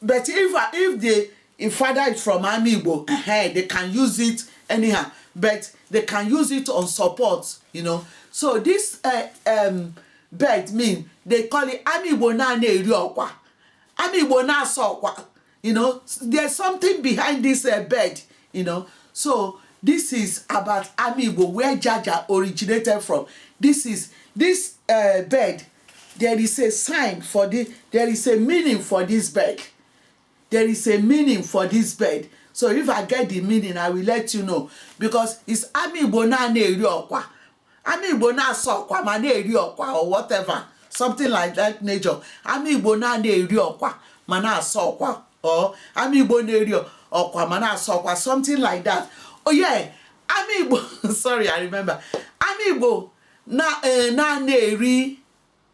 But if father is from Amiibo, they can use it anyhow. But they can use it on support, you know. So this bird mean they call it Amiibo na eri okwa. Amiibo na so okwa. You know, there's something behind this bird, you know. So this is about Amiibo, where Jaja originated from. This bird. There is a sign for this. There is a meaning for this bird. There is a meaning for this bird. So if I get the meaning, I will let you know. Because it's Amiibo na eri okwa. Amiibo na so okwa ma na eri okwa or whatever. Something like that nature. Amiibo na eri okwa ma na so okwa. Or Amiibo na eri okwa ma na so okwa. Something like that. Oh yeah. Amiibo. Sorry, I remember. Amiibo na eri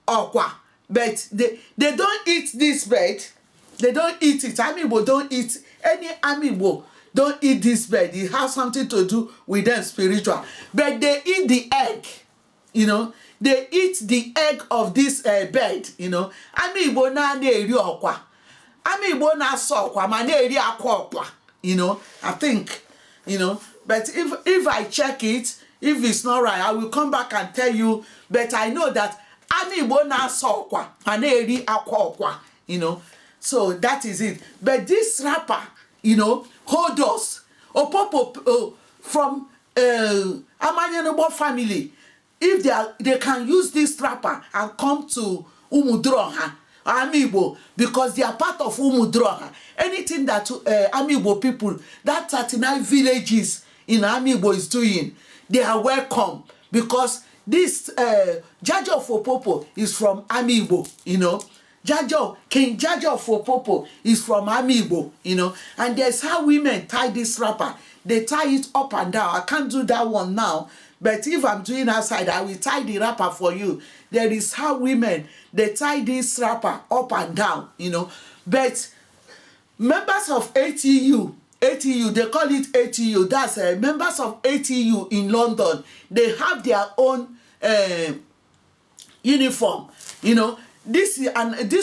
okwa. But they don't eat this bird. They don't eat it. Amiibo don't eat any Amiibo. Don't eat this bird. It has something to do with them spiritual. But they eat the egg. You know, they eat the egg of this bird. You know, Amiibo na eri okwa. Amiibo na so okwa ma na eri akwa okwa. You know, I think, you know. But if I check it, if it's not right, I will come back and tell you. But I know that Amiibo na so okwa ma na eri akwa okwa. You know. So that is it. But this rapper, you know, hold us. Opopo from Amanyanobo family, if they can use this rapper and come to Umudroha, Amiibo, because they are part of Umudroha. Anything that Amiibo people, that 39 villages in Amiibo is doing, they are welcome. Because this JAJA of Opobo is from Amiibo, you know. King JAJA of Opobo is from Amiibo, you know, and there's how women tie this wrapper. They tie it up and down. I can't do that one now, but if I'm doing outside, I will tie the wrapper for you. There is how women, they tie this wrapper up and down, you know. But members of ATU, they call it ATU, that's members of ATU in London, they have their own uniform, you know. This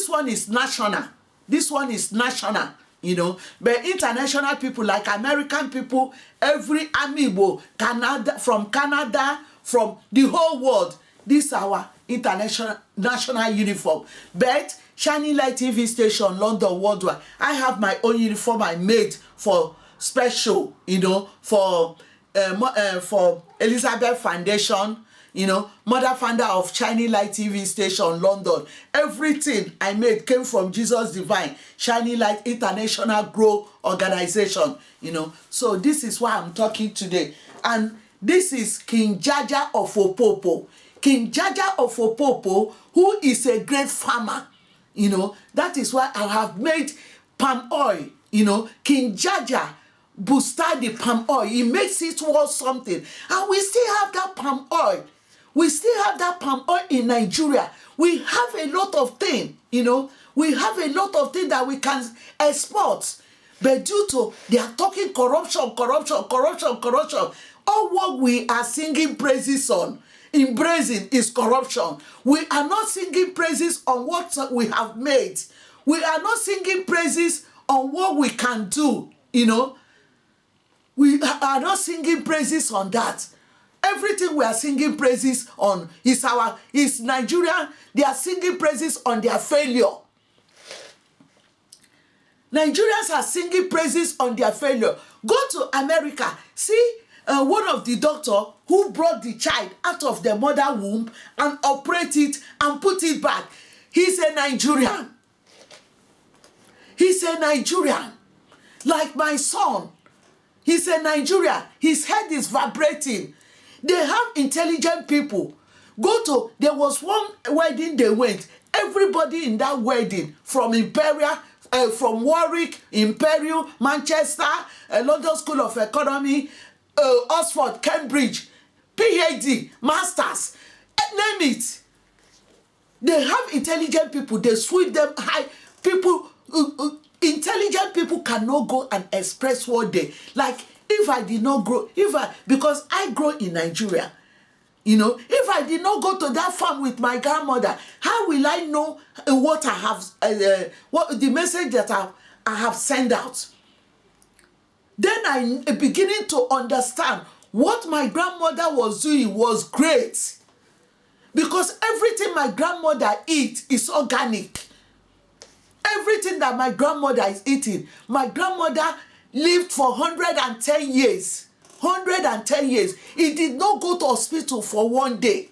one is national. This one is national, you know. But international people, like American people, every Amiibo, from Canada, from the whole world, this is our international national uniform. But Shining Light TV station, London, worldwide, I have my own uniform I made for special, you know, for Elizabeth Foundation, you know, mother founder of Shining Light TV station, London. Everything I made came from Jesus Divine, Shining Light International Grow Organization, you know. So this is why I'm talking today. And this is King JAJA of Opobo. King JAJA of Opobo, who is a great farmer, you know. That is why I have made palm oil, you know. King JAJA boosted the palm oil. He makes it worth something. And we still have that palm oil. We still have that palm oil in Nigeria. We have a lot of things, you know. We have a lot of things that we can export. But due to, they are talking corruption. All what we are singing praises on, in praising, is corruption. We are not singing praises on what we have made. We are not singing praises on what we can do, you know. We are not singing praises on that. Everything we are singing praises on is Nigeria. They are singing praises on their failure. Nigerians are singing praises on their failure. Go to America. See one of the doctor who brought the child out of the mother womb and operate it and put it back. He's a Nigerian. He's a Nigerian. Like my son. He's a Nigerian. His head is vibrating. They have intelligent people. There was one wedding they went. Everybody in that wedding, from Imperial, from Warwick, Imperial, Manchester, London School of Economy, Oxford, Cambridge, PhD, Masters, name it. They have intelligent people. They sweep them high. People, intelligent people cannot go and express what they like. If I did not grow, because I grow in Nigeria, you know, if I did not go to that farm with my grandmother, how will I know what I have, what the message that I have sent out. Then I beginning to understand what my grandmother was doing was great. Because everything my grandmother eats is organic. Everything that my grandmother is eating, my grandmother lived for 110 years. 110 years. He did not go to hospital for one day.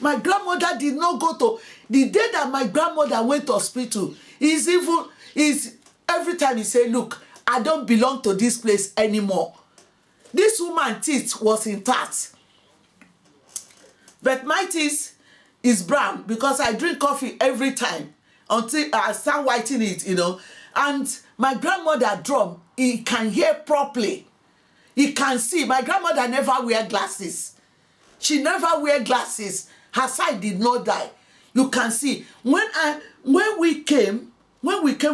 My grandmother did not go to, the day that my grandmother went to hospital, every time he say, look, I don't belong to this place anymore. This woman's teeth was intact. But my teeth is brown because I drink coffee every time until I start whitening it, And my grandmother drum, he can hear properly. He can see. My grandmother never wear glasses. She never wear glasses. Her sight did not die. You can see. When we came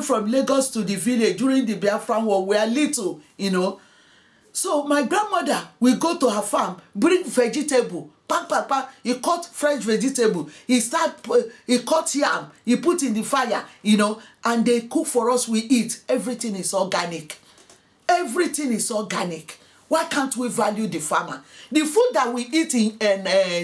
from Lagos to the village during the Biafran War, we were little, So my grandmother will go to her farm, bring vegetable. He cut fresh vegetable. He cut yam. He put in the fire, and they cook for us. We eat. Everything is organic. Everything is organic. Why can't we value the farmer? The food that we eat in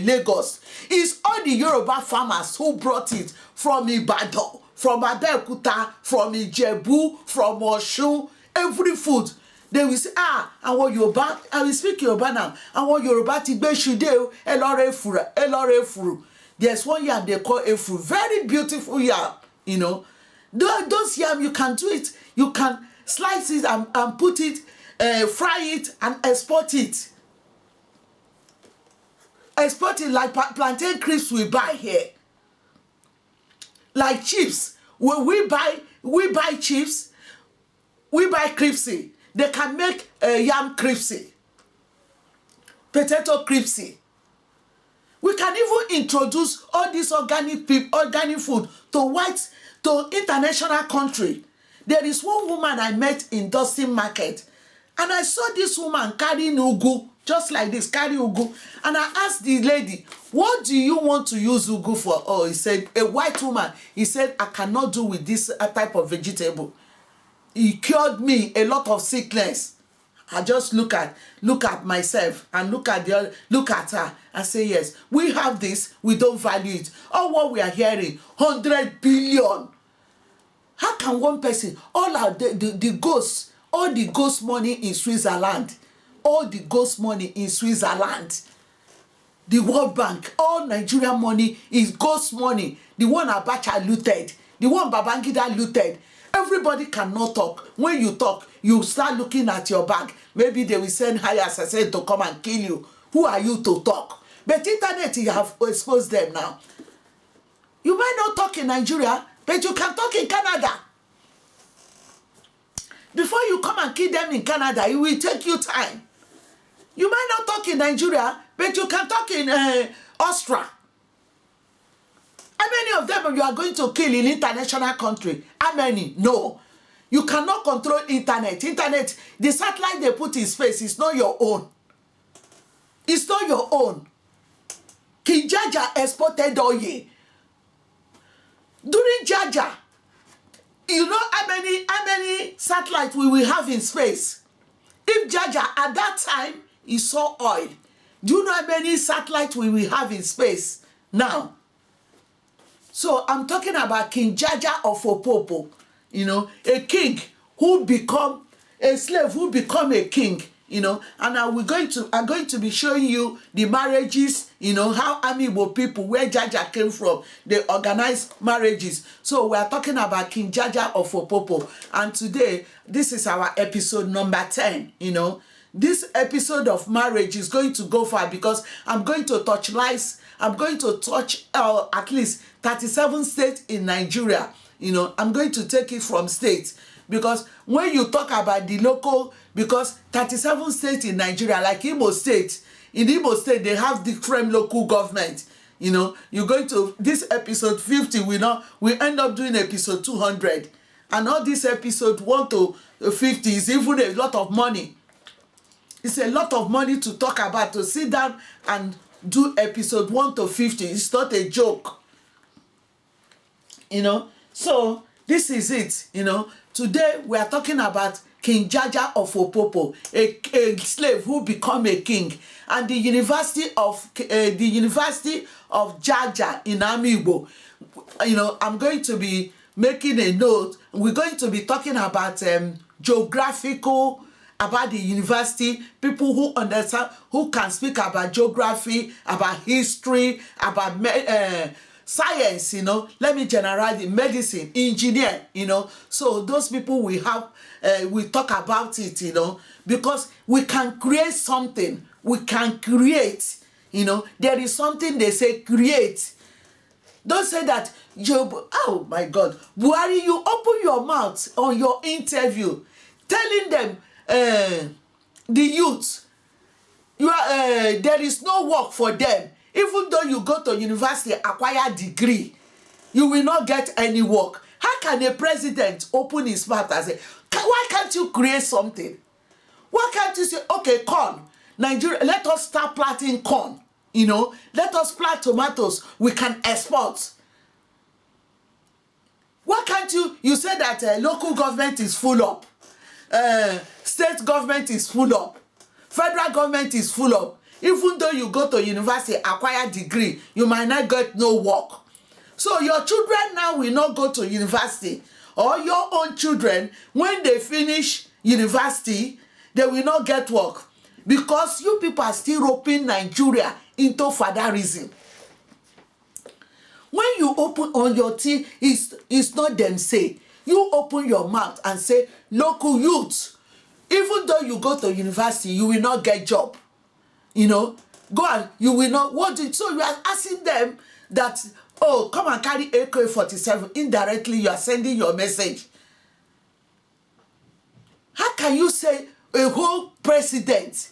Lagos is all the Yoruba farmers who brought it from Ibadan, from Abeokuta, from Ijebu, from Osun. Every food. They will say, I want Yoruba. I will speak Yoruba now. I want Yoruba to be shude, elore furu. There's one yam they call efuru. Very beautiful yam, Those yam, you can do it. You can slice it and put it, fry it and export it. Export it like plantain crisps we buy here. Like chips. When we buy chips, we buy crispy. They can make yam crispy, potato crispy. We can even introduce all this organic food to international country. There is one woman I met in Dustin Market, and I saw this woman carrying ugu, just like this, carry ugu. And I asked the lady, what do you want to use ugu for? Oh, he said, a white woman. He said, I cannot do with this type of vegetable. He cured me a lot of sickness. I just look at myself and look at her and say, yes, we have this, we don't value it. All what we are hearing, 100 billion. How can one person, all the ghosts, all the ghost money in Switzerland, all the ghost money in Switzerland, the World Bank, all Nigerian money is ghost money. The one Abacha looted, the one Babangida looted. Everybody cannot talk. When you talk, you start looking at your bag. Maybe they will send higher assassin to come and kill you. Who are you to talk? But internet, you have exposed them now. You might not talk in Nigeria, but you can talk in Canada. Before you come and kill them in Canada, it will take you time. You might not talk in Nigeria, but you can talk in Austria. How many of them you are going to kill in international country? How many? No. You cannot control internet. Internet, the satellite they put in space is not your own. It's not your own. King JAJA exported oil. During JAJA, you know how many satellites we will have in space? If JAJA at that time he saw oil, do you know how many satellites we will have in space now? So I'm talking about King JAJA of Opobo, a king who become a slave, who become a king, and I'm going to be showing you the marriages, how Amiibo people, where JAJA came from, they organize marriages. So we are talking about King JAJA of Opobo, and today this is our episode number 10. This episode of marriage is going to go far because I'm going to touch lives. I'm going to touch at least 37 states in Nigeria. I'm going to take it from states because when you talk about the local, because 37 states in Nigeria, like Imo State, in Imo State, they have different local government. You're going to, this episode 50, we end up doing episode 200. And all this episode 1 to 50 is even a lot of money. It's a lot of money to talk about, to sit down and do episode 1 to 50. It's not a joke. So this is it, you know. Today we are talking about King Jaja of Opobo, a slave who become a king, and the University of JAJA in Igbo. You know, I'm going to be making a note. We're going to be talking about geographical, about the university, people who understand, who can speak about geography, about history, about science, you know. Let me generalize it, medicine, engineer, you know. So those people we have, we talk about it, you know, because we can create something. We can create, you know. There is something they say, create. Don't say that, oh my God, Buhari, you open your mouth on your interview, telling them, the youth, there is no work for them. Even though you go to university, acquire degree, you will not get any work. How can a president open his mouth and say, why can't you create something? Why can't you say, okay, corn, Nigeria, let us start planting corn, you know, let us plant tomatoes, we can export. Why can't you say that local government is full up, state government is full up, federal government is full up. Even though you go to university, acquire degree, you might not get no work. So your children now will not go to university, or your own children, when they finish university, they will not get work, because you people are still roping Nigeria into fatherism. When you open on your teeth, it's not them say. You open your mouth and say, local youth, even though you go to university, you will not get job. You know, go and you will not want it. So you are asking them that, oh, come and carry AK-47. Indirectly, you are sending your message. How can you say a whole president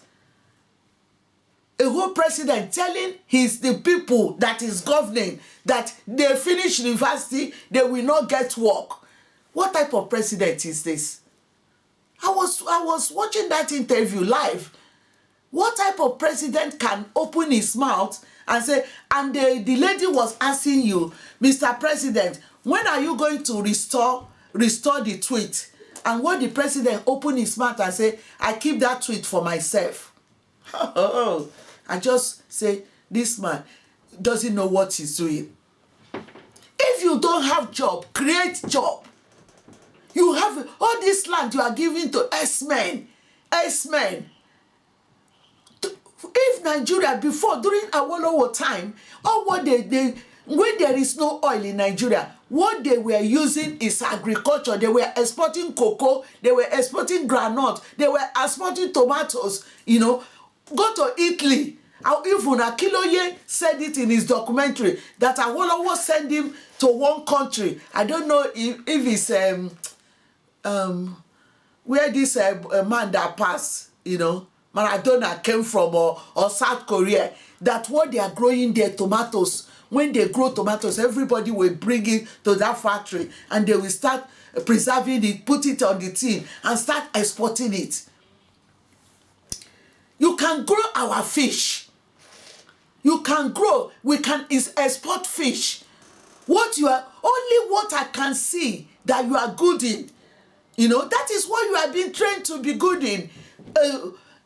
telling the people that is governing that they finish university, they will not get work? What type of president is this? I was watching that interview live. What type of president can open his mouth and say, and the lady was asking you, Mr. President, when are you going to restore the tweet? And when the president opened his mouth and say, I keep that tweet for myself. I just say, this man doesn't know what he's doing. If you don't have job, create job. You have all this land you are giving to S-men. If Nigeria before, during Awolowo time, or what when there is no oil in Nigeria, what they were using is agriculture. They were exporting cocoa, they were exporting groundnut, they were exporting tomatoes, you know. Go to Italy. Even Akiloye said it in his documentary that Awolowo sent him to one country. I don't know if it's where this man that passed, you know, Maradona came from, or South Korea, that what they are growing their tomatoes, when they grow tomatoes, everybody will bring it to that factory and they will start preserving it, put it on the tin and start exporting it. You can grow our fish. You can grow, we can export fish. Only what I can see that you are good in. You know, that is what you are being trained to be good in.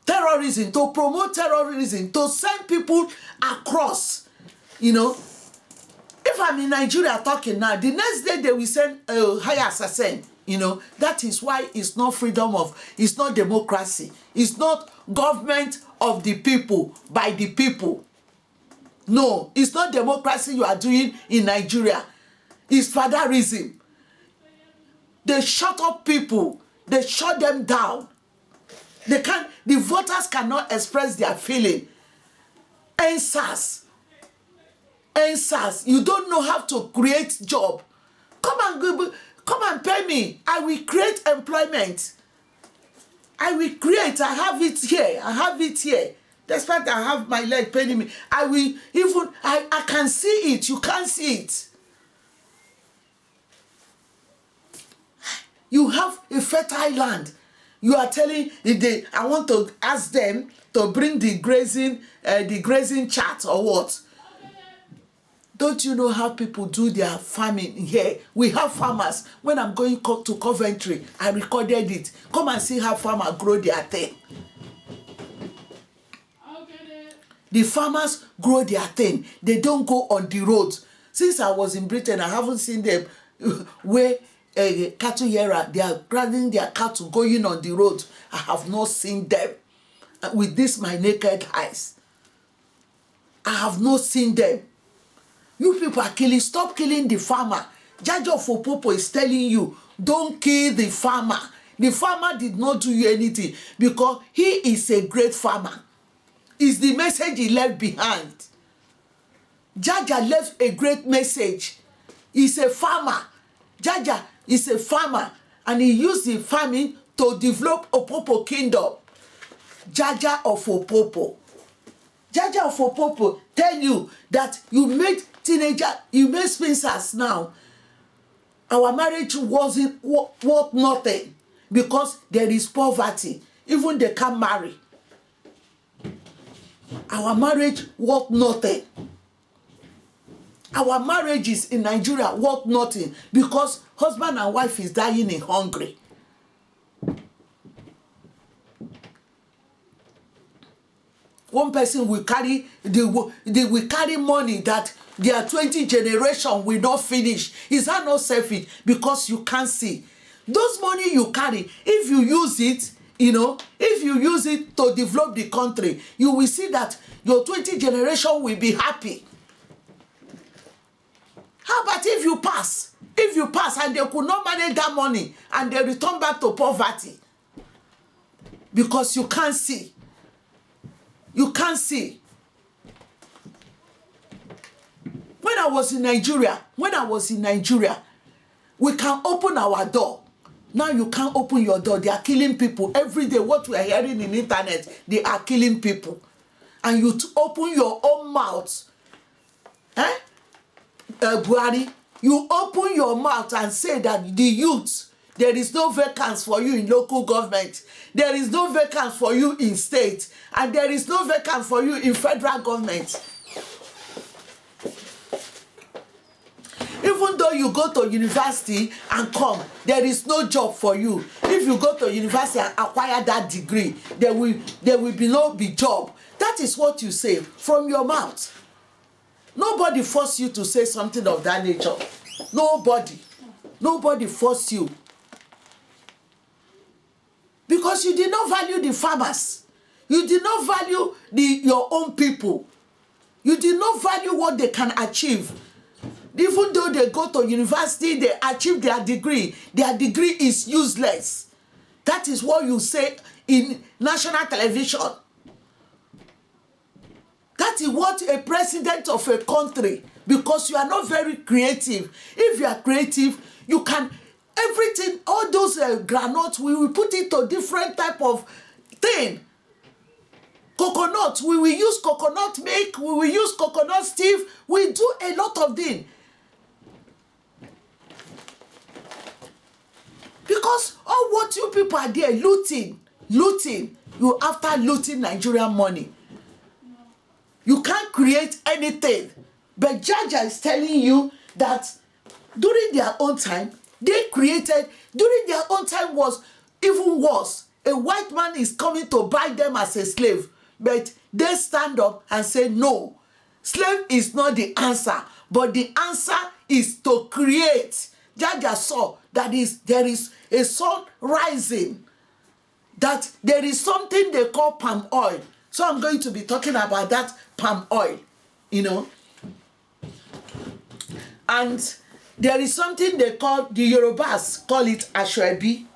Terrorism, to promote terrorism, to send people across. You know, if I'm in Nigeria talking now, the next day they will send a higher assassin. You know, that is why it's not it's not democracy. It's not government of the people, by the people. No, it's not democracy you are doing in Nigeria. It's fatherism. They shut up people. They shut them down. The voters cannot express their feeling. NSAS. You don't know how to create job. Come and pay me. I will create employment. I have it here. Despite I have my leg paining me. I can see it. You can't see it. You have a fertile land. You are telling I want to ask them to bring the grazing chart or what? Don't you know how people do their farming here? We have farmers. When I'm going to Coventry, I recorded it. Come and see how farmers grow their thing. The farmers grow their thing. They don't go on the roads. Since I was in Britain, I haven't seen them where cattle hearer, they are grabbing their cattle going on the road. I have not seen them with this my naked eyes. I have not seen them. You people are killing. Stop killing the farmer. JAJA of Opobo is telling you, don't kill the farmer. The farmer did not do you anything because he is a great farmer. It's the message he left behind. JAJA left a great message. He's a farmer. JAJA is a farmer, and he used the farming to develop Opobo kingdom. JAJA of Opobo. JAJA of Opobo tell you that you made teenager, you made spinsters now. Our marriage wasn't worth nothing because there is poverty. Even they can't marry. Our marriage worth nothing. Our marriages in Nigeria worth nothing because husband and wife is dying in hunger. One person will carry, they will carry money that their 20 generation will not finish. Is that not selfish? Because you can't see. Those money you carry, if you use it, if you use it to develop the country, you will see that your 20 generation will be happy. How about if you pass? If you pass and they could not manage that money and they return back to poverty? Because you can't see. You can't see. When I was in Nigeria, we can open our door. Now you can't open your door. They are killing people every day. What we are hearing in the internet, they are killing people. And you open your own mouth. Buhari, you open your mouth and say that the youth, there is no vacancy for you in local government. There is no vacancy for you in state. And there is no vacancy for you in federal government. Even though you go to university and come, there is no job for you. If you go to university and acquire that degree, there will be job. That is what you say from your mouth. Nobody forced you to say something of that nature. Nobody forced you. Because you did not value the farmers. You did not value your own people. You did not value what they can achieve. Even though they go to university, they achieve their degree is useless. That is what you say in national television. That is what a president of a country, because you are not very creative. If you are creative, you can, everything, all those granules, we will put it to different type of thing. Coconut, we will use coconut milk, we will use coconut stew, we do a lot of things. Because all what you people are there looting, you after looting Nigerian money. You can't create anything. But JAJA is telling you that during their own time, they created, during their own time was even worse. A white man is coming to buy them as a slave. But they stand up and say, no, slave is not the answer. But the answer is to create. JAJA saw that there is a sun rising. That there is something they call palm oil. So I'm going to be talking about that palm oil, And there is something they call, the Yorubas call it Ashwebi,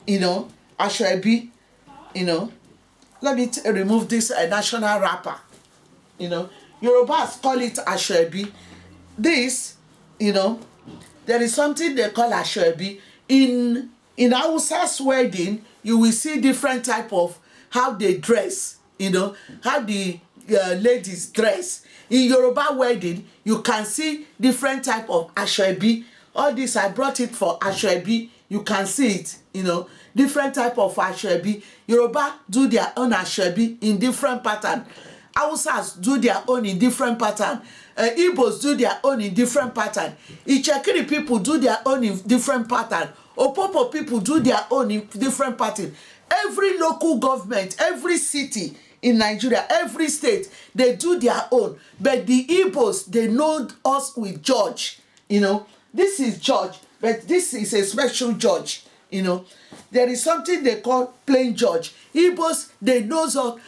Ashwebi, Let me remove this national wrapper, Yorubas call it Ashwebi. This, there is something they call Ashwebi. In Hausa's wedding, you will see different type of how they dress. How the ladies dress. In Yoruba wedding, you can see different type of ashwebi. All this, I brought it for ashwebi. You can see it, different type of ashwebi. Yoruba do their own ashwebi in different pattern. Hausas do their own in different pattern. Igbos do their own in different pattern. Ichekiri people do their own in different pattern. Opobo people do their own in different pattern. Every local government, every city in Nigeria, every state, they do their own. But the Igbos, they know us with judge. You know, this is judge, but this is a special judge. You know, there is something they call plain judge. Igbos, they know of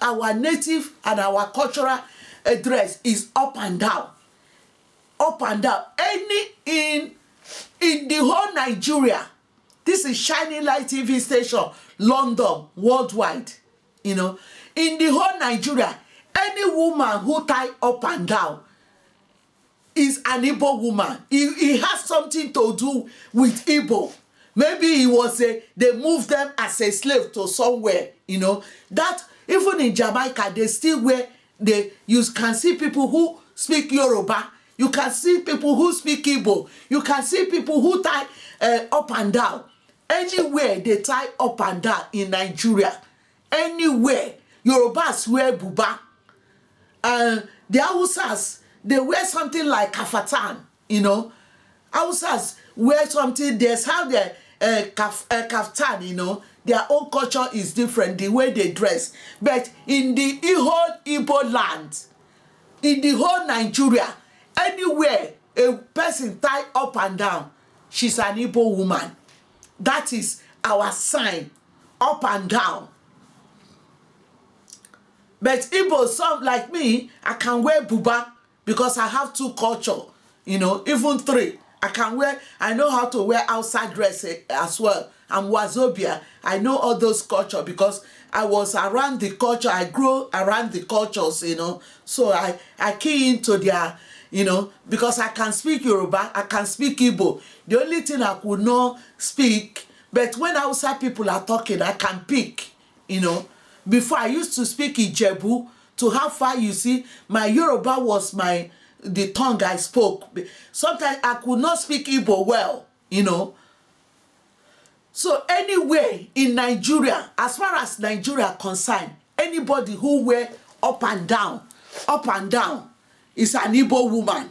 our native and our cultural dress is up and down. Up and down. In the whole Nigeria, this is Shining Light TV station, London, worldwide. You know, in the whole Nigeria, any woman who tie up and down is an Igbo woman. It has something to do with Igbo. Maybe they moved them as a slave to somewhere, you know. That even in Jamaica, they still you can see people who speak Yoruba. You can see people who speak Igbo. You can see people who tie up and down. Anywhere they tie up and down in Nigeria, anywhere, Yorubas wear buba. The Hausas, they wear something like kafatan, you know. Hausas wear something, there's how they kaftan, you know. Their own culture is different, the way they dress. But in the whole Igbo land, in the whole Nigeria, anywhere a person tie up and down, she's an Igbo woman. That is our sign, up and down. But Igbo, some like me, I can wear buba because I have two culture, you know, even three. I know how to wear outside dress as well. I'm Wazobia. I know all those culture because I was around the culture. I grew around the cultures, you know. So I key into their, you know, because I can speak Yoruba, I can speak Igbo. The only thing I could not speak, but when outside people are talking, I can pick, you know. Before I used to speak Ijebu, to how far you see, my Yoruba was the tongue I spoke. Sometimes I could not speak Igbo well, you know. So anyway, in Nigeria, as far as Nigeria concerned, anybody who wear up and down is an Igbo woman.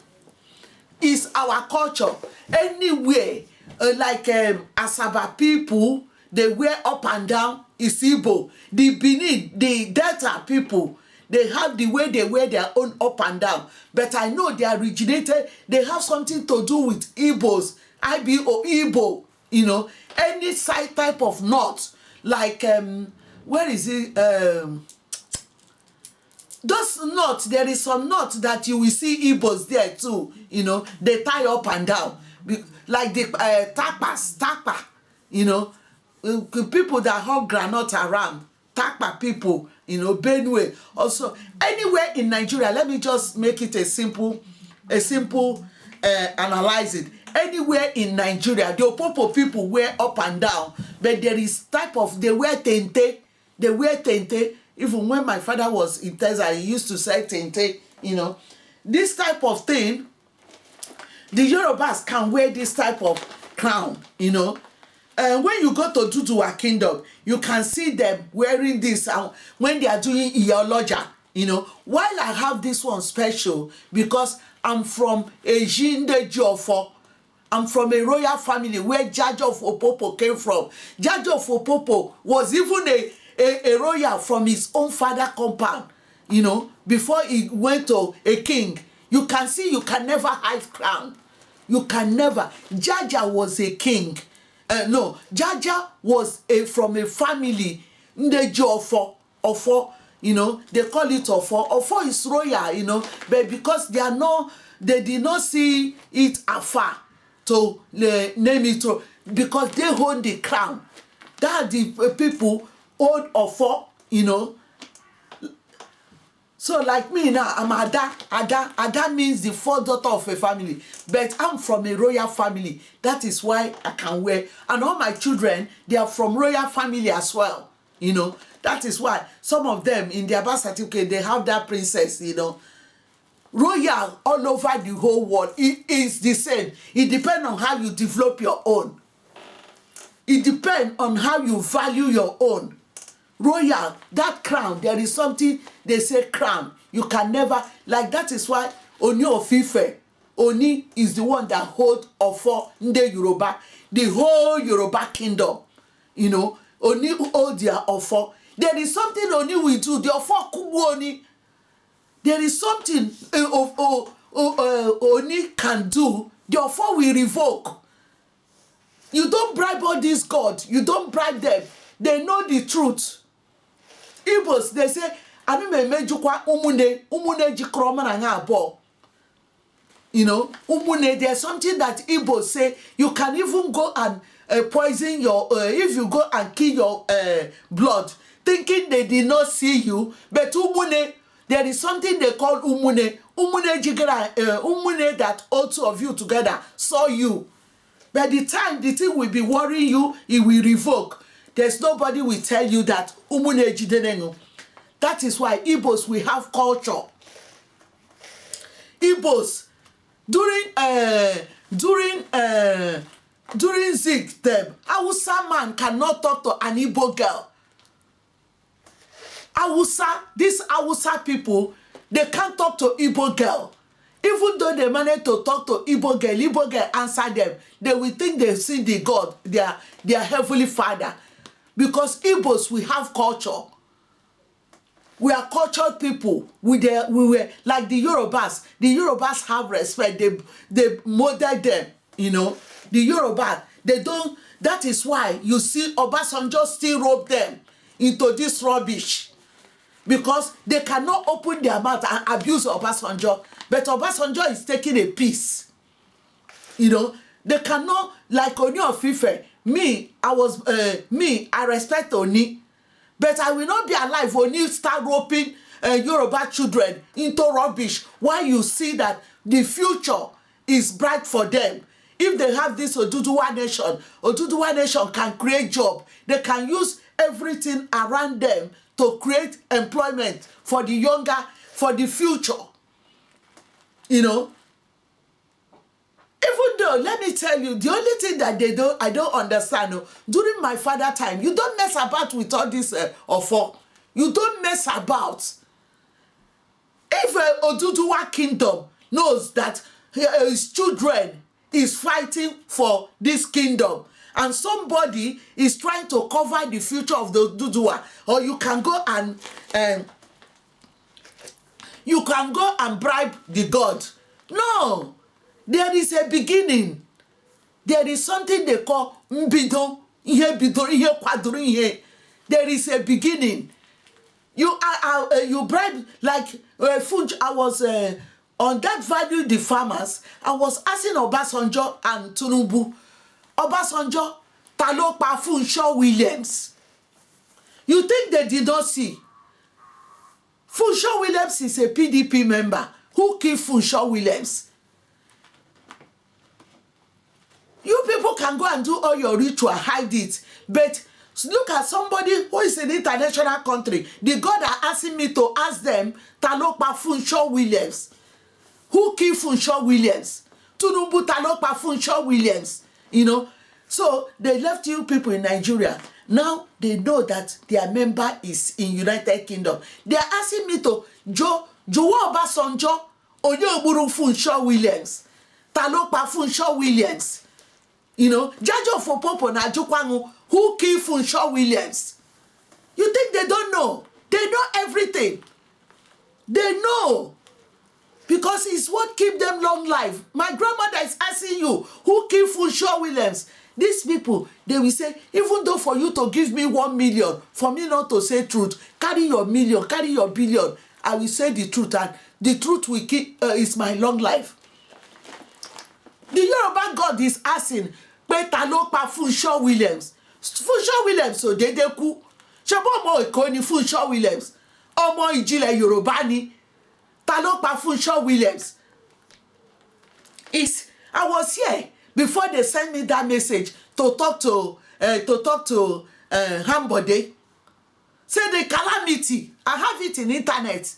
It's our culture. Anyway, like Asaba people, they wear up and down, is Igbo. The Benin, the Delta people, they have the way they wear their own up and down. But I know they originated, they have something to do with Igbos, IBO, Igbo, you know, any side type of knot, like, where is it? Those knots, there is some knots that you will see Igbos there too, you know, they tie up and down. Like the tapa, you know, people that hold granite around, tapa people, you know, Benue. Also, anywhere in Nigeria, let me just make it a simple analyze it. Anywhere in Nigeria, the Opobo people wear up and down, but there is type of, they wear tente. Even when my father was in Texas, he used to say tente, you know. This type of thing, the Yorubas can wear this type of crown, you know. When you go to Duduwa Kingdom, you can see them wearing this when they are doing Iyoloja, you know. While I have this one special, because I'm from a JAJA of, I'm from a royal family where JAJA of Opobo came from. JAJA of Opobo was even a royal from his own father compound, you know, before he went to a king. You can see you can never hide crown. You can never. JAJA was a king. No, JAJA was from a family, Ndeji Ofo, you know, they call it Ofo. Ofo is royal, you know, but because they did not see it afar to name it, because they hold the crown. That the people hold Ofo, you know. So like me now, I'm Ada. Ada means the fourth daughter of a family. But I'm from a royal family. That is why I can wear. And all my children, they are from royal family as well. You know, that is why some of them in their birth certificate, they have that princess, you know. Royal all over the whole world. It is the same. It depends on how you develop your own. It depends on how you value your own. royal, that crown, there is something they say crown. You can never, like that is why Oni of Ife, Oni is the one that hold Ofo Nde Yoruba, the whole Yoruba kingdom. You know, Oni hold their Ofo. There is something Oni will do, the Ofo Kubu Oni. There is something Oni can do, the Ofo will revoke. You don't bribe all these gods, you don't bribe them. They know the truth. Igbos, they say, you know, there's something that Igbos say, you can even go and poison your, if you go and kill your blood, thinking they did not see you, but there is something they call umune that all two of you together saw you. By the time the thing will be worrying you, it will revoke. There's nobody will tell you that umune jidenengo. That is why Igbos, we have culture. Igbos, during Zik them, Hausa man cannot talk to an Igbo girl. These Hausa people, they can't talk to Igbo girl. Even though they manage to talk to Igbo girl answer them, they will think they've seen the God, their heavenly Father. Because Igbos, we have culture. We are cultured people. We were like the Yorubas. The Yorubas have respect. They model them, you know. The Yorubas, they don't. That is why you see Obasanjo still rope them into this rubbish. Because they cannot open their mouth and abuse Obasanjo. But Obasanjo is taking a piece. You know, they cannot, like Oni of Ife. I respect Oni. But I will not be alive when you start roping Yoruba children into rubbish while you see that the future is bright for them. If they have this Oduduwa Nation can create job. They can use everything around them to create employment for the younger, for the future. You know? Even though, let me tell you, the only thing that I don't understand, during my father time, you don't mess about with all this Ofo. You don't mess about. If Oduduwa kingdom knows that his children is fighting for this kingdom, and somebody is trying to cover the future of the Oduduwa, or you can go and bribe the god. No. There is a beginning. There is something they call mbido, ihe bidoro, ihe kwadoro ihe. There is a beginning. You bribe like Funch. I was on that value the farmers. I was asking Obasanjo and Tinubu. Obasanjo, Talopa Funshaw Williams. You think they did not see? Funshaw Williams is a PDP member. Who killed Funshaw Williams? You people can go and do all your ritual, hide it. But look at somebody who is in an international country. The God are asking me to ask them, Talopa Funshaw Williams. Who killed Funshaw Williams? Tinubu Talopa Funshaw Williams. You know? So they left you people in Nigeria. Now they know that their member is in United Kingdom. They are asking me to Joe Obasanjo, Oyoburu Funshaw Williams. Talopa Funshaw Williams. You know, JAJA of Opobo na Jukwangu, who killed Funshaw Williams. You think they don't know? They know everything. They know. Because it's what keeps them long life. My grandmother is asking you, who killed Funshaw Williams? These people, they will say, even though for you to give me 1 million, for me not to say truth, carry your million, carry your billion, I will say the truth, and the truth will keep is my long life. The Yoruba God is asking, Talopa Funshaw Williams. Funshaw Williams so dédé kú. Ṣé bó ọmọ Èkó ni Funshaw Williams? Ọmọ ìjìnlẹ̀ Yorùbá ni. Talopa Funshaw Williams. I was here before they sent me that message to talk to Hambode. Say the calamity. I have it in internet.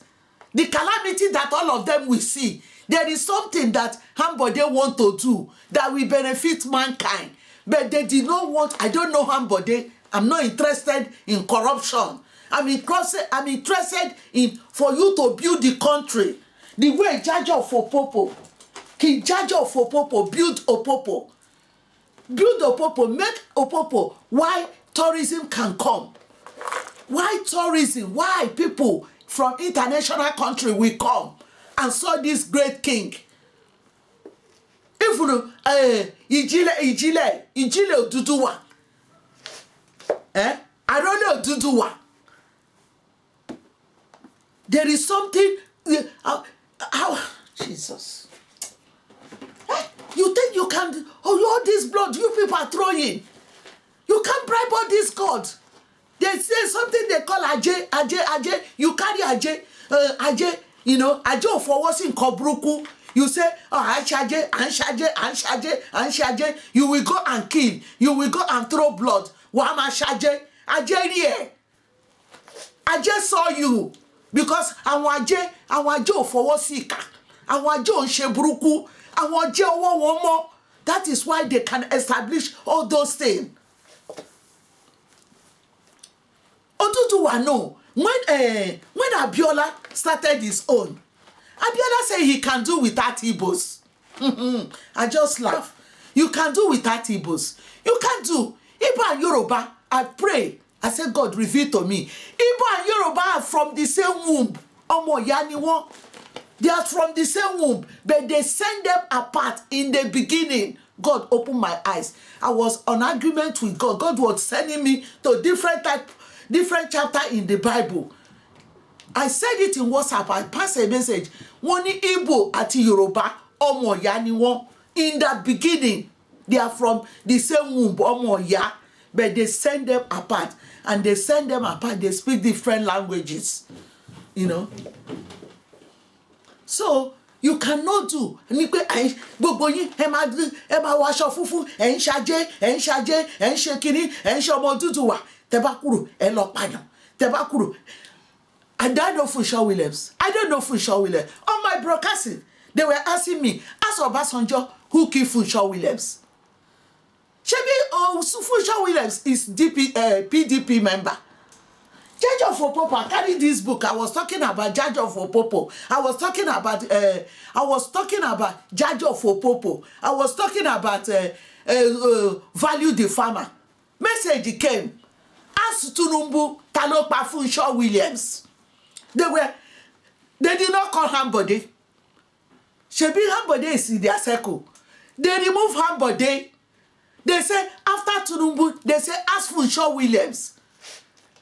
The calamity that all of them will see. There is something that Hambode want to do that will benefit mankind. But they did not want, I don't know Hambode. I'm not interested in corruption. I'm interested in for you to build the country the way JAJA of Opobo, King JAJA of Opobo build Opobo. Build Opobo, make Opobo why tourism can come. Why tourism? Why people from international country will come and saw this great king? If you Ijile Oduduwa. I don't know Oduduwa. There is something Jesus. You think you can all this blood you people are throwing? You can't bribe all this God. They say something they call Aje. You carry Aje, you know, Aje for what's in Kobruku. You say, oh, Anshaje. You will go and kill. You will go and throw blood. Wama Shaje. Aje here. Aje saw you. Because Awaje for what's in Awaje on Shebruku. Awaje one more. That is why they can establish all those things. Oduduwa no. When Abiola started his own, Abiola said he can do without Igbos. I just laugh. You can do without Igbos. You can do. Igbo and Yoruba, I pray. I said, God, reveal to me. Igbo and Yoruba are from the same womb. Omo Yaniwo. They are from the same womb. But they send them apart in the beginning. God opened my eyes. I was on argument with God. God was sending me to different chapter in the Bible. I said it in WhatsApp. I passed a message. Woni Igbo ati Yoruba omo ya ni won. In the beginning, they are from the same womb, omo ya, but they send them apart. And they send them apart. They speak different languages. You know. So you cannot do. Gbogbo yin ẹ máa wọ aṣọ funfun, ẹ ń ṣàjẹ́, ẹ ń ṣe kíní, ẹ ń ṣe ọmọ Odùduwà. Tẹ́ bá kúrò, ẹ lọ pààyàn. Tẹ́ bá kúrò. I don't know Funsho Williams. On my broadcasting, they were asking me, ask Obasanjo who killed Funsho Williams. Funsho Williams is PDP member. JAJA of Opobo carried this book. I was talking about JAJA of Opobo. I was talking about JAJA of Opobo. I was talking about value the farmer. Message came. Ask Tunumbu Talopa Funsho Williams. They did not call Hambode. Shebi Hambode is in their circle. They remove Hambode. They say after Tunumbu, they say ask Funsho Williams.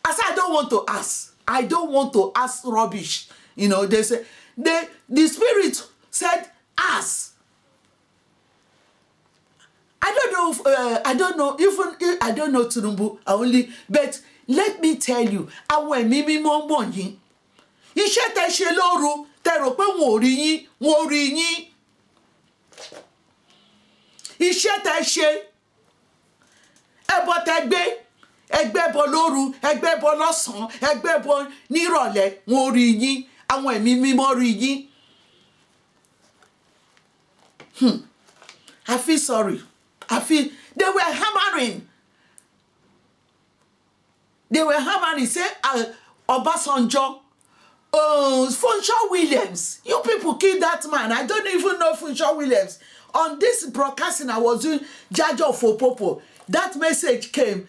I said I don't want to ask. I don't want to ask rubbish. You know, they say the spirit said ask. I don't know Tunumbu only, but let me tell you, àwọn ẹ̀mí mímọ́ mọ̀ yín. Iṣẹ́ tẹ́ ṣe lóru, tẹ́ rò pé wọ́n ò rí yín. Iṣẹ́ tẹ́ ṣe, ẹbọ tẹ́ gbé, ẹgbẹ́ bọ lóru, ẹgbẹ́ bọ lọ́sàn, ẹgbẹ́ bọ nírọ̀lẹ́, wọ́n ò rí yín. Àwọn ẹ̀mí mímọ́ rí yín. I feel sorry. They were hammering. Say, Obasanjo, Funsho Williams. You people killed that man. I don't even know Funsho Williams. On this broadcasting, I was doing JAJA of Opobo. That message came.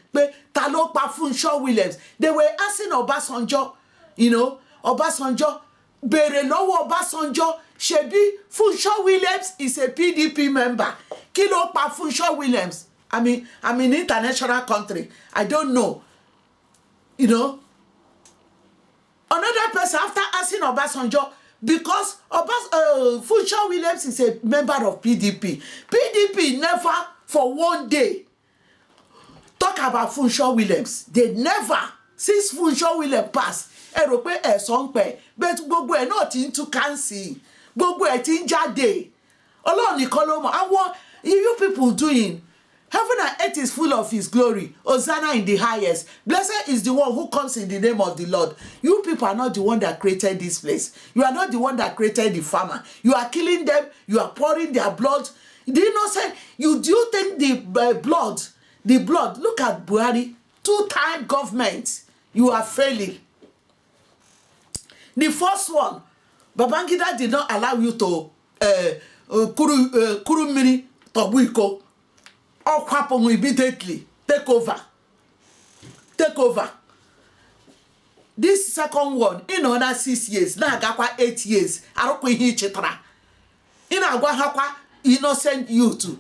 Talopa Funsho Williams. They were asking Obasanjo, you know, Obasanjo, bere lowo Obasanjo, Shebi Funsho Williams is a PDP member. Kilo pa Funsho Williams. I'm in international country. I don't know. You know. Another person after asking Obasanjo, because Funsho Williams is a member of PDP. PDP never for one day talk about Funsho Williams. They never, since Funsho Williams passed, but gbogbo ẹ̀ náà ti ń tú kánsì, gbogbo ẹ̀ ti ń jáde. Ọlọ́run nìkan ló mọ̀. Àwọn you people doing, heaven and earth is full of his glory. Hosanna in the highest. Blessed is the one who comes in the name of the Lord. You people are not the one that created this place. You are not the one that created the farmer. You are killing them. You are pouring their blood. Do you not say, do you think the blood, look at Buhari, 2-time government, you are failing. The first one, Babangida did not allow you to kuru mini tobuiko or kwapon immediately take over. This second one, in another 6 years, now gakwa 8 years, arokwe hi chitra. In agwa hakwa innocent youth.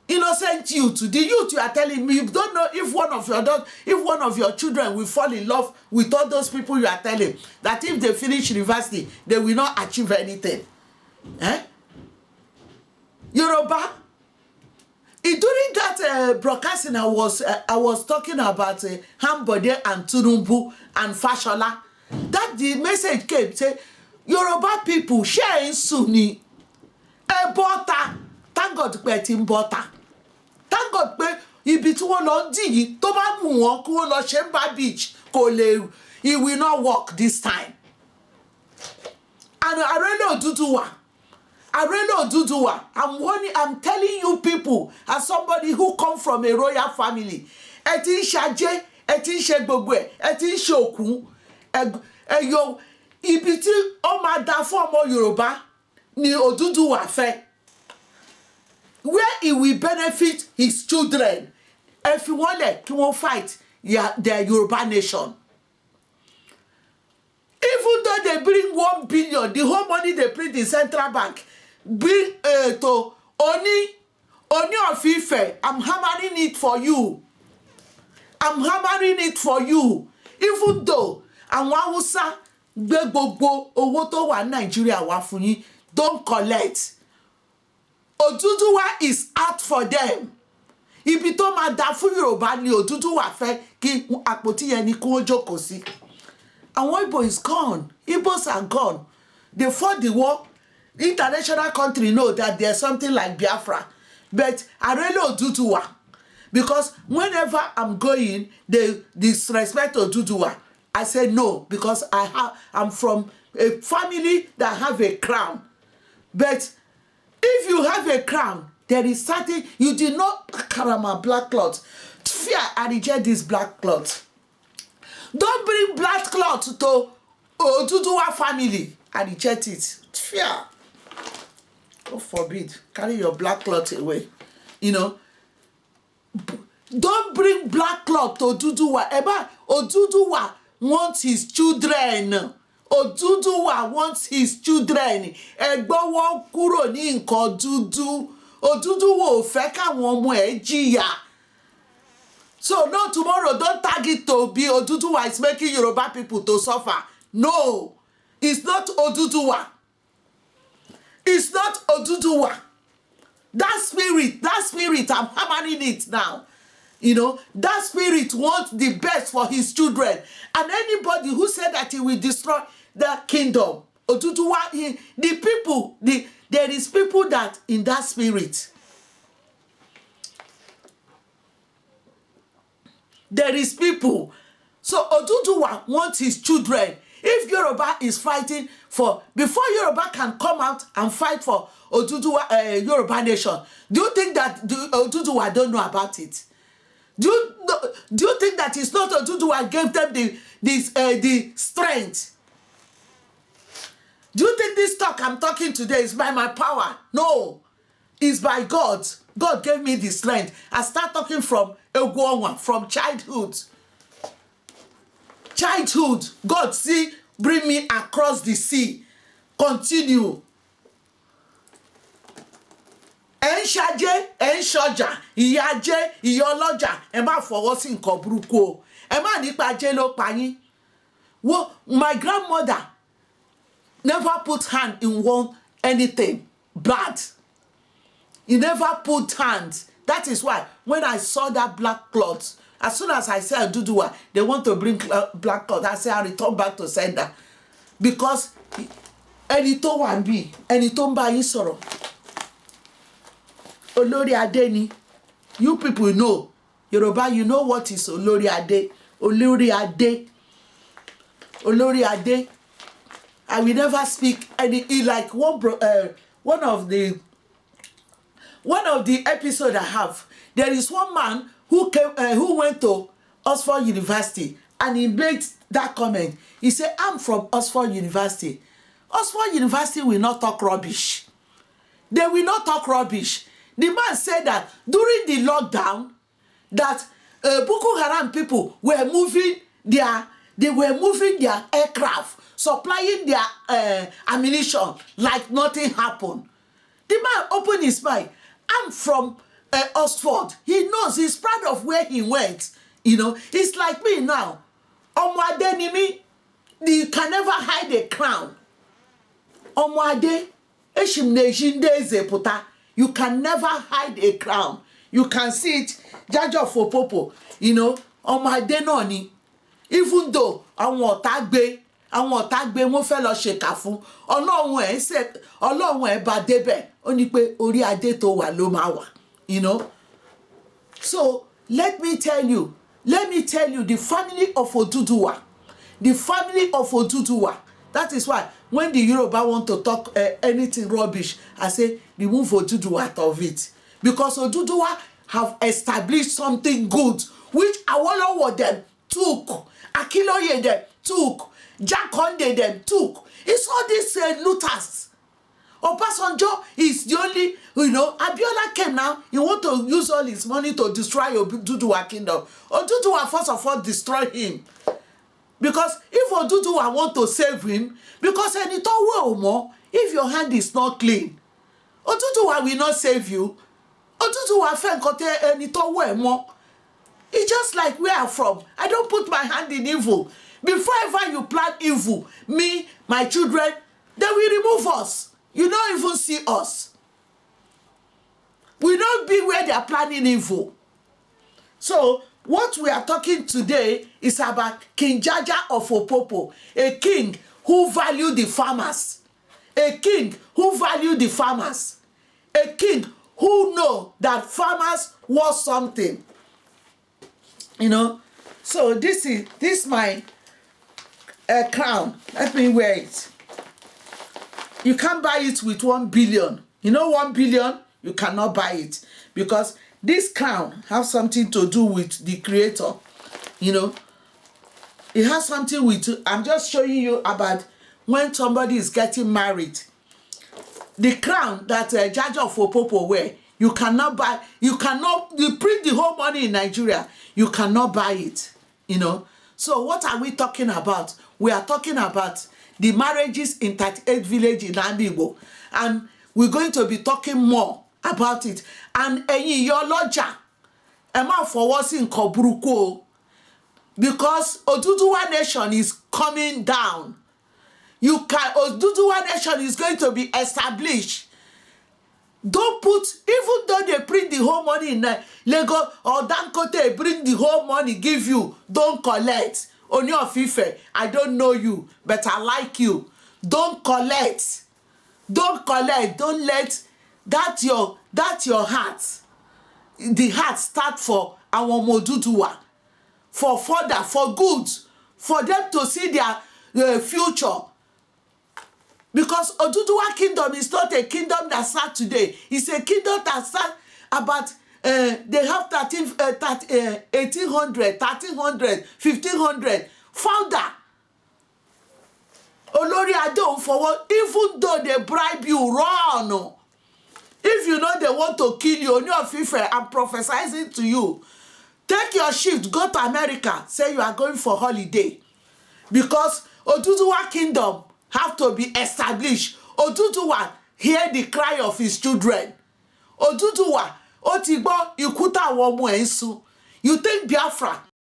Innocent youth. The youth you are telling me, you don't know if one of your children will fall in love with all those people you are telling that if they finish university, they will not achieve anything. Yoruba. During that broadcasting, I was talking about Hambode and Turumbu and Fashola. That the message came, say, Yoruba people share in Sunni. Butter. Thank God pe butter. Thank God pe ibi tí wọ́n lọ dì tó bá mú wọn kó lọ Shemba Beach kò lè, it will not work this time. And Arelo Oduduwa, I'm telling you people, as somebody who come from a royal family, ẹ ti ń ṣajé, ẹ ti ń ṣe gbogbo ẹ̀, ẹ ti ń ṣe òkú, ẹyọ ibi tí ó máa dá fún ọmọ Yorùbá ni Oduduwa fẹ́. Where he will benefit his children. If you want to kí wọ́n fight their Yoruba nation. Even though they bring 1 billion, the whole money they print in central bank, bring to Oni of Ife, I'm hammering it for you. I'm hammering it for you. Even though àwọn Hausa gbé gbogbo owó tó wà Nigeria wá fún yín, don't collect. Oduduwa is out for them. Ibi tó máa dá fún Yorùbá ni Oduduwa fẹ́ kí àpótí yẹn ni kó jókòó sí. Àwọn Igbo is gone. Igbos are gone. They fought the war. International country know that there's something like Biafra. But I really Oduduwa. Because whenever I'm going, they disrespect Oduduwa. I say no, because I'm from a family that have a crown. But if you have a crown, there is certain, you did not karama black cloth. Fear, I reject this black cloth. Don't bring black cloth to Oduduwa family. I reject it. Fear. God forbid. Carry your black cloth away. You know. Don't bring black cloth to Oduduwa. Eba, Oduduwa wants his children. Oduduwa wants his children. Ẹ̀gbọ́n wọn kúrò ní nǹkan dúdú. Oduduwa ò fẹ́ káwọn ọmọ ẹ̀ jìyà. So no, tomorrow don't tag it to be Oduduwa is making Yoruba people to suffer. No, it's not Oduduwa. It's not Oduduwa. That spirit, I'm hammering it now. You know, that spirit wants the best for his children. And anybody who said that he will destroy the kingdom, Oduduwa, the people, there is people that in that spirit. There is people. So Oduduwa wants his children. If Yoruba is fighting for, before Yoruba can come out and fight for Oduduwa, Yoruba nation, do you think that Oduduwa don't know about it? Do you think that it's not Oduduwa gave them the strength? Do you think this talk I'm talking today is by my power? No, it's by God. God gave me the strength. I start talking from Egwonwa, from childhood. Childhood. God bring me across the sea. Continue. Ẹ ń ṣajé, ẹ ń ṣọjà, ìyá ajé, ìyá ọlọ́jà, ẹ má fọwọ́ sí nǹkan burúkú o. Ẹ má nípa ajé ló pa yín. Well, my grandmother never put hand in anything bad. He never put hand. That is why when I saw that black cloth, as soon as I said Oduduwa, they want to bring black cloth, I say I return back to sender. Because ẹni tó wà níbí, ẹni tó ń bá yín sọ̀rọ̀. Olórí Adé ni. You people know. Yoruba, you know what is Olórí Adé. Olórí Adé. Olórí Adé. I will never speak any, like one of the episode I have. There is one man who went to Oxford University and he made that comment. He said, I'm from Oxford University. Oxford University will not talk rubbish. They will not talk rubbish. The man said that during the lockdown, that Boko Haram people were moving their aircraft, supplying their ammunition like nothing happened. The man opened his mind. I'm from Oxford. He knows, he's proud of where he went. You know, it's like me now. Omwade ni mi, you can never hide a crown. Omwade, eshim nejinde zeputa. You can never hide a crown. You can see it, JAJA of Opobo. You know, omwade no ni. Even though àwọn ọ̀tá gbé wọ́n fẹ́ lọ ṣèkà fún Ọlọ́run ẹ̀ bá débẹ̀ ó ní pé orí adé tó wà ló máa wà, you know. So let me tell you, the family of Oduduwa, that is why when the Yoruba want to talk anything rubbish, I say remove Oduduwa out of it, because Oduduwa have established something good which Awolowo them took, Akiloye them took, Jakonde them took. It's all these looters. Obasanjo is the only, you know, Abiola came now, he want to use all his money to destroy Oduduwa kingdom. Oduduwa first of all destroy him. Because if Oduduwa want to save him, because if your hand is not clean, Oduduwa will not save you. Oduduwa it's just like where I'm from. I don't put my hand in evil. Before ever you plan evil, me, my children, they will remove us. You don't even see us. We don't be where they are planning evil. So, what we are talking today is about King JAJA of Opobo, a king who valued the farmers. A king who valued the farmers. A king who know that farmers was something. You know, so this my crown. Let me wear it. You can't buy it with 1 billion. You know 1 billion? You cannot buy it. Because this crown has something to do with the creator. You know, it has something with, I'm just showing you about when somebody is getting married. The crown that JAJA of Opobo wear, you cannot buy, you print the whole money in Nigeria. You cannot buy it, you know. So what are we talking about? We are talking about the marriages in 38 village in Igbo, and we're going to be talking more about it. And your lodger, Emma for what's in Koburuko, because Oduduwa nation is coming down. Oduduwa nation is going to be established. Don't put, even though they print the whole money in Lagos or Dangote, bring the whole money, give you, don't collect. Oni of Ife, I don't know you, but I like you. Don't collect. Don't collect. Don't let that your heart. The heart start for our Oduduwa, for further, for good, for them to see their future. Because Oduduwa kingdom is not a kingdom that starts today. It's a kingdom that starts about, they have 1800, 1300, 1500. Founder. Olori Adon forward, even though they bribe you, run. If you know they want to kill you, Oni of Ife, I'm prophesying to you. Take your shift, go to America, say you are going for holiday. Because Oduduwa kingdom have to be established. Oduduwa hear the cry of his children. Oduduwa, Otigbo, Ikuta Womu Ensu. You think Biafra